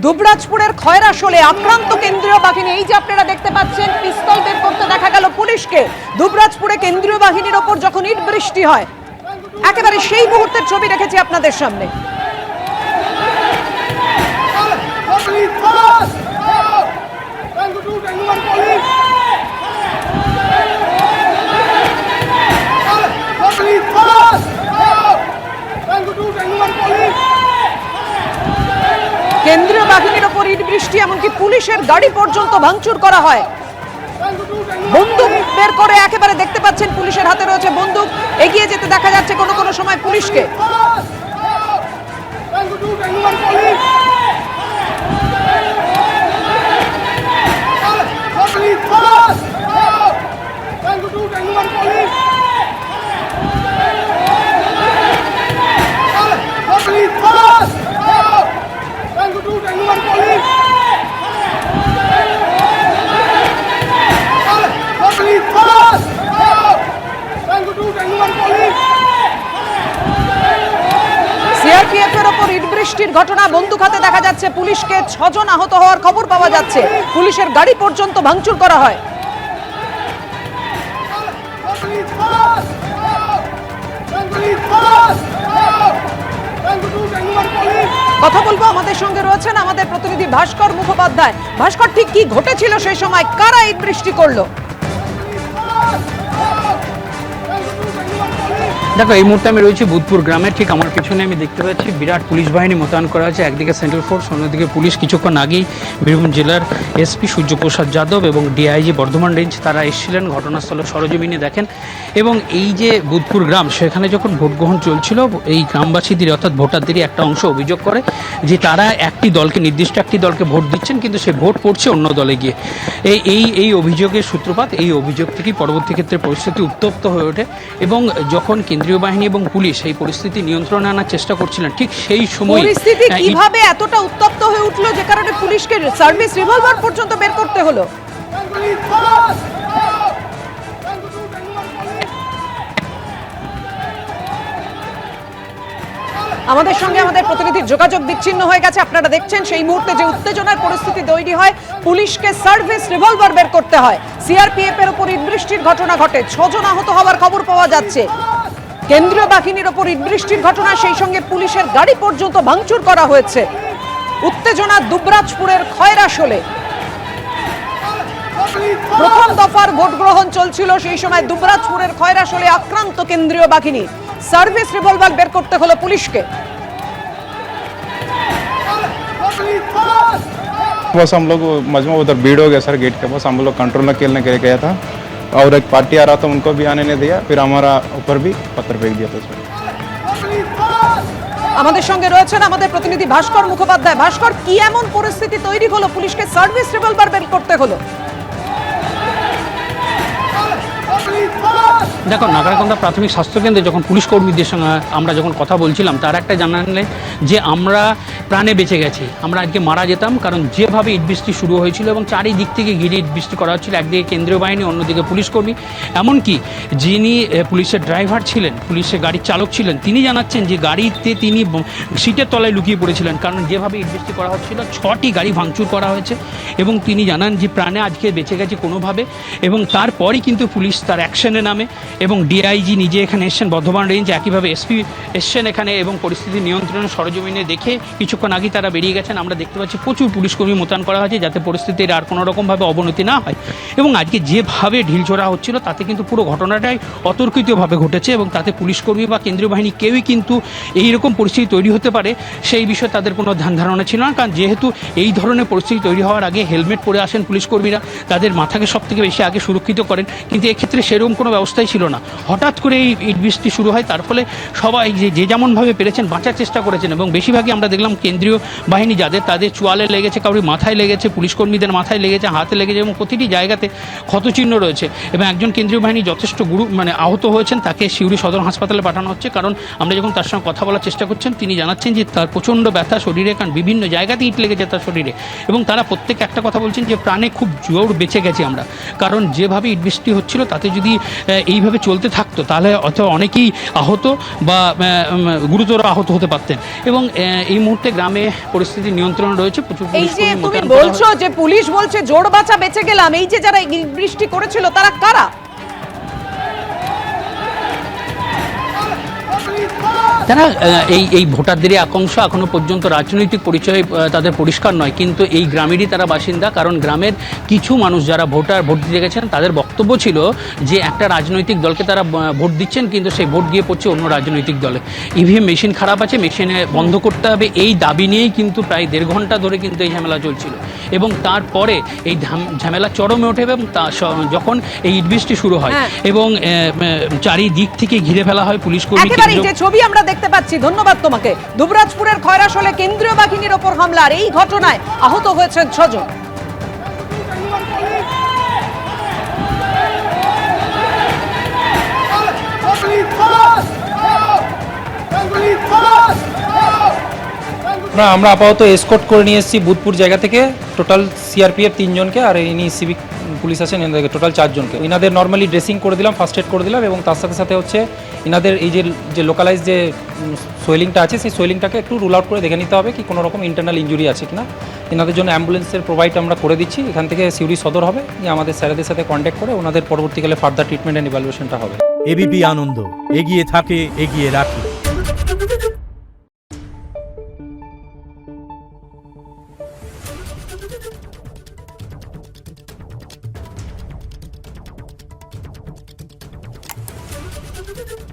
দুবরাজপুরের খয়রাশোলে আক্রান্ত কেন্দ্রীয় বাহিনী। এই যে আপনারা দেখতে পাচ্ছেন পিস্তল বের করতে দেখা গেল পুলিশকে। দুবরাজপুরে কেন্দ্রীয় বাহিনীর ওপর যখন ইট বৃষ্টি হয়, একেবারে সেই মুহূর্তের ছবি রেখেছি আপনাদের সামনে। কেন্দ্রীয় বাহিনীর ওপর ইট বৃষ্টি, এমনকি পুলিশের গাড়ি পর্যন্ত ভাঙচুর করা হয়। বন্দুক বের করে একেবারে দেখতে পাচ্ছেন পুলিশের হাতে রয়েছে বন্দুক, এগিয়ে যেতে দেখা যাচ্ছে কোনো কোনো সময় পুলিশকে। সিআরপিএফ এর ওপর ইট বৃষ্টির ঘটনা, বন্দুক হাতে দেখা যাচ্ছে পুলিশকে। 6 জন আহত হওয়ার খবর পাওয়া যাচ্ছে, পুলিশের গাড়ি পর্যন্ত ভাঙচুর করা হয়। কথা বলবো, আমাদের সঙ্গে রয়েছেন আমাদের প্রতিনিধি ভাস্কর মুখোপাধ্যায়। ভাস্কর, ঠিক কি ঘটেছিল সেই সময়, কারা ইট বৃষ্টি করলো? দেখো, এই মুহূর্তে আমি রয়েছি বুধপুর গ্রামে। ঠিক আমার পিছনে আমি দেখতে পাচ্ছি বিরাট পুলিশ বাহিনী মোতায়েন করা আছে। একদিকে সেন্ট্রাল ফোর্স, অন্যদিকে পুলিশ। কিছুক্ষণ আগেই বীরভূম জেলার এসপি সূর্যপ্রসাদ যাদব এবং ডিআইজি বর্ধমান রেঞ্জ তারা এসেছিলেন ঘটনাস্থলে, সরজমিনে দেখেন। এবং এই যে বুধপুর গ্রাম, সেখানে যখন ভোট গ্রহণ চলছিল, এই গ্রামবাসীদের অর্থাৎ ভোটারদেরই একটা অংশ অভিযোগ করে যে তারা নির্দিষ্ট একটি দলকে ভোট দিচ্ছেন, কিন্তু সে ভোট পড়ছে অন্য দলে গিয়ে। এই অভিযোগের সূত্রপাত, এই অভিযোগ থেকেই পরবর্তী ক্ষেত্রে পরিস্থিতি উত্তপ্ত হয়ে ওঠে। এবং যখন কেন্দ্রীয় বাহিনী এবং পুলিশ এই পরিস্থিতি নিয়ন্ত্রণে আনার চেষ্টা করছিলেন, ঠিক সেই সময় পরিস্থিতি কিভাবে এতটা উত্তপ্ত হয়ে উঠলো যে কারণে পুলিশকে সার্ভিস রিভলভার পর্যন্ত বের করতে হলো? আমাদের সঙ্গে আমাদের প্রতিনিধির যোগাযোগ বিচ্ছিন্ন হয়ে গেছে। আপনারা দেখছেন সেই মুহূর্তে যে উত্তেজনার পরিস্থিতি তৈরি হয়, পুলিশকে সার্ভিস রিভলভার বের করতে হয়। সিআরপিএফ এর উপর ইট বৃষ্টির ঘটনা ঘটে, 6 জন আহত হওয়ার খবর পাওয়া যাচ্ছে। কেন্দ্রীয় বাহিনীর ওপর ইট বৃষ্টির ঘটনা, সেই সঙ্গে পুলিশের গাড়ি পর্যন্ত ভাঙচুর করা হয়েছে। উত্তেজনা দুবরাজপুরের খয়রাশোলে। প্রথম দফার ভোট গ্রহণ চলছিল, সেই সময় দুবরাজপুরের খয়রাশোলে আক্রান্ত কেন্দ্রীয় বাহিনী। সার্ভিস রিভলভার বের করতে হলো পুলিশকে। बस हम लोग मजमा उधर भीड़ हो गया सर गेट के पास। हम लोग कंट्रोल में खेलने के लिए गया था और एक पार्टी आ रहा था, उनको भी आने नहीं दिया। फिर हमारा ऊपर भी पत्थर फेंक दिया था सर। আমাদের সঙ্গে রয়েছেন আমাদের প্রতিনিধি ভাস্কর মুখোপাধ্যায়। ভাস্কর, কি এমন পরিস্থিতি তৈরি হলো পুলিশকে সার্ভিস রিভলভার বের করতে হলো? দেখো, নাগরাকান্দা প্রাথমিক স্বাস্থ্যকেন্দ্রে যখন পুলিশ কর্মীদের সঙ্গে আমরা যখন কথা বলছিলাম, তারা একটা জানালেন যে আমরা প্রাণে বেঁচে গেছি, আমরা আজকে মারা যেতাম। কারণ যেভাবে ইট বৃষ্টি শুরু হয়েছিল এবং চারিদিক থেকে ঘিরে ইট বৃষ্টি করা হচ্ছিল, একদিকে কেন্দ্রীয় বাহিনী, অন্যদিকে পুলিশ কর্মী। এমনকি যিনি পুলিশের ড্রাইভার ছিলেন, পুলিশের গাড়ির চালক ছিলেন, তিনি জানাচ্ছেন যে গাড়িতে তিনি সিটের তলায় লুকিয়ে পড়েছিলেন, কারণ যেভাবে ইট বৃষ্টি করা হচ্ছিল। 6টি গাড়ি ভাঙচুর করা হয়েছে এবং তিনি জানান যে প্রাণে আজকে বেঁচে গেছে কোনোভাবে। এবং তারপরই কিন্তু পুলিশ তার অ্যাকশনে নামে এবং ডিআইজি নিজে এখানে এসছেন বর্ধমান রেঞ্জ, একইভাবে এসপি এসছেন এখানে এবং পরিস্থিতি নিয়ন্ত্রণে সরজমিনে দেখে কিছুক্ষণ আগে তারা বেরিয়ে গেছেন। আমরা দেখতে পাচ্ছি প্রচুর পুলিশকর্মী মোতায়েন করা হয়েছে যাতে পরিস্থিতির আর কোনো রকমভাবে অবনতি না হয়। এবং আজকে যেভাবে ঢিলছোড়া হচ্ছিল, তাতে কিন্তু পুরো ঘটনাটাই অতর্কিতভাবে ঘটেছে এবং তাতে পুলিশকর্মী বা কেন্দ্রীয় বাহিনী কেউই কিন্তু এইরকম পরিস্থিতি তৈরি হতে পারে সেই বিষয়ে তাদের কোনো ধ্যান ধারণা ছিল না। কারণ যেহেতু এই ধরনের পরিস্থিতি তৈরি হওয়ার আগে হেলমেট পরে আসেন পুলিশকর্মীরা, তাদের মাথাকে সবথেকে বেশি আগে সুরক্ষিত করেন, কিন্তু এক্ষেত্রে সেরকম কোনো ব্যবস্থাই ছিল না। হঠাৎ করে এই ইট বৃষ্টি শুরু হয়, তার ফলে সবাই যে যেমনভাবে পেরেছেন বাঁচার চেষ্টা করেছেন। এবং বেশিরভাগই আমরা দেখলাম কেন্দ্রীয় বাহিনী তাদের চোয়ালে লেগেছে, কারোর মাথায় লেগেছে, পুলিশকর্মীদের মাথায় লেগেছে, হাতে লেগেছে এবং প্রতিটি জায়গাতে ক্ষতচিহ্ন রয়েছে। এবং একজন কেন্দ্রীয় বাহিনী যথেষ্ট আহত হয়েছেন, তাকে সিউড়ি সদর হাসপাতালে পাঠানো হচ্ছে। কারণ আমরা যখন তার সঙ্গে কথা বলার চেষ্টা করছেন, তিনি জানাচ্ছেন যে তার প্রচণ্ড ব্যথা শরীরে, কারণ বিভিন্ন জায়গাতে ইট লেগেছে তার শরীরে। এবং তারা প্রত্যেকে একটা কথা বলছেন যে প্রাণে খুব জোর বেঁচে গেছি আমরা, কারণ যেভাবে ইট বৃষ্টি হচ্ছিল তাতে যদি এইভাবে চলতে থাকতো তাহলে অথবা অনেকেই আহত বা গুরুতর আহত হতে পারতেন। এবং এই মুহূর্তে গ্রামে পরিস্থিতি নিয়ন্ত্রণে রয়েছে, প্রচুর এই পুলিশ যে কর্মী তুমি মোতায়েন করা বলছো যে পুলিশ বলছে জোর বাঁচা বেঁচে গেলাম, এই যে যারা ইট বৃষ্টি করেছিল তারা কারা? তারা এই ভোটারদেরই আকাঙ্ক্ষ, এখনো পর্যন্ত রাজনৈতিক পরিচয় তাদের পরিষ্কার নয়, কিন্তু এই গ্রামেরই তারা বাসিন্দা। কারণ গ্রামের কিছু মানুষ যারা ভোট দিতে গেছেন তাদের বক্তব্য ছিল যে একটা রাজনৈতিক দলকে তারা ভোট দিচ্ছেন, কিন্তু সেই ভোট গিয়ে পড়ছে অন্য রাজনৈতিক দলে। ইভিএম মেশিন খারাপ আছে, মেশিনে বন্ধ করতে হবে, এই দাবি নিয়েই কিন্তু প্রায় 1.5 ঘন্টা ধরে কিন্তু এই ঝামেলা চলছিল। এবং তারপরে এই ঝামেলা চরমে ওঠে এবং যখন এই ইটবৃষ্টি শুরু হয় এবং চারিদিক থেকে ঘিরে ফেলা হয় পুলিশ কর্মী। একেবারেই যে ছবি আমরা দেখতে পাচ্ছি, ধন্যবাদ তোমাকে। দুবরাজপুরের খয়রাশোলে কেন্দ্রীয় বাহিনীর ওপর হামলার এই ঘটনায় আহত হয়েছেন 6 জন। আমরা আপাতত এসকর্ট করে নিয়ে এসেছি বুধপুর জায়গা থেকে, টোটাল সিআরপিএফ 3 জনকে আর ইনি সিভিক পুলিশ আছেন এনাদেরকে টোটাল 4 জনকে। ইনাদের নর্মালি ড্রেসিং করে দিলাম, ফার্স্ট এড করে দিলাম, এবং তার সাথে সাথে হচ্ছে ইনাদের এই যে লোকালাইজ যে সোয়েলিংটা আছে সেই সোয়েলিংটাকে একটু রুল আউট করে দেখে নিতে হবে কি কোনো রকম ইন্টারনাল ইনজুরি আছে কিনা। এনাদের জন্য অ্যাম্বুলেন্সের প্রোভাইড আমরা করে দিচ্ছি, এখান থেকে সিউড়ি সদর হবে, আমাদের স্যারেদের সাথে কন্ট্যাক্ট করে ওনাদের পরবর্তীকালে ফার্দার ট্রিটমেন্ট অ্যান্ড ইভ্যালুয়েশনটা হবে। এবিপি আনন্দ, এগিয়ে থাকে, এগিয়ে রাখে। Thank you.